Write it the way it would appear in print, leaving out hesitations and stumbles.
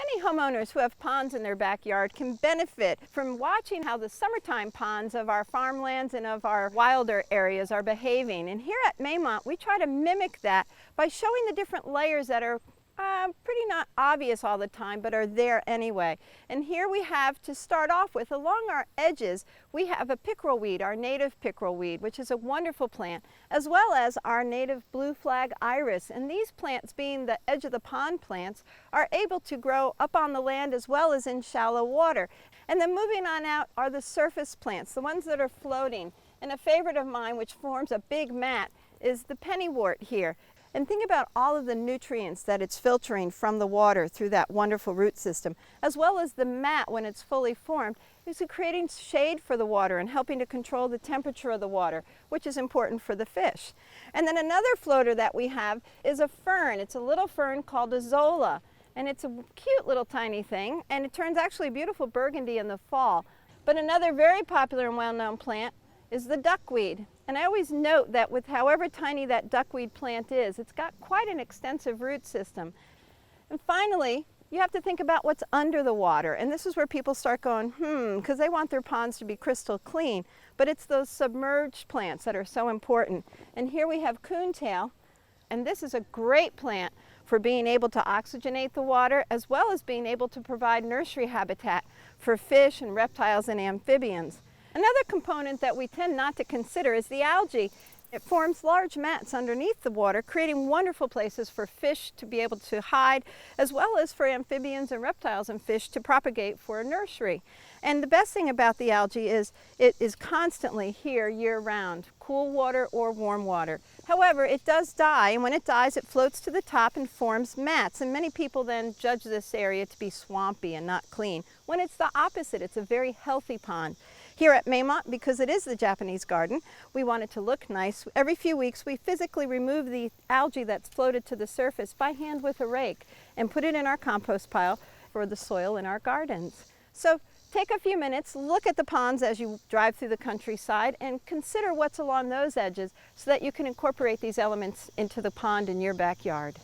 Many homeowners who have ponds in their backyard can benefit from watching how the summertime ponds of our farmlands and of our wilder areas are behaving. And here at Maymont, we try to mimic that by showing the different layers that are pretty not obvious all the time, but are there anyway. And here we have, to start off with, along our edges, we have a pickerel weed, our native pickerel weed, which is a wonderful plant, as well as our native blue flag iris. And these plants, being the edge of the pond plants, are able to grow up on the land as well as in shallow water. And then moving on out are the surface plants, the ones that are floating. And a favorite of mine, which forms a big mat, is the pennywort here. And think about all of the nutrients that it's filtering from the water through that wonderful root system, as well as the mat when it's fully formed, is creating shade for the water and helping to control the temperature of the water, which is important for the fish. And then another floater that we have is a fern. It's a little fern called a zola, and it's a cute little tiny thing, and it turns actually beautiful burgundy in the fall. But another very popular and well-known plant is the duckweed. And I always note that with however tiny that duckweed plant is, it's got quite an extensive root system. And finally, you have to think about what's under the water. And this is where people start going, because they want their ponds to be crystal clean. But it's those submerged plants that are so important. And here we have coontail, and this is a great plant for being able to oxygenate the water, as well as being able to provide nursery habitat for fish and reptiles and amphibians. Another component that we tend not to consider is the algae. It forms large mats underneath the water, creating wonderful places for fish to be able to hide, as well as for amphibians and reptiles and fish to propagate for a nursery. And the best thing about the algae is it is constantly here year-round, cool water or warm water. However, it does die, and when it dies, it floats to the top and forms mats. And many people then judge this area to be swampy and not clean, when it's the opposite. It's a very healthy pond. Here at Maymont, because it is the Japanese garden, we want it to look nice. Every few weeks, we physically remove the algae that's floated to the surface by hand with a rake and put it in our compost pile for the soil in our gardens. So take a few minutes, look at the ponds as you drive through the countryside, and consider what's along those edges so that you can incorporate these elements into the pond in your backyard.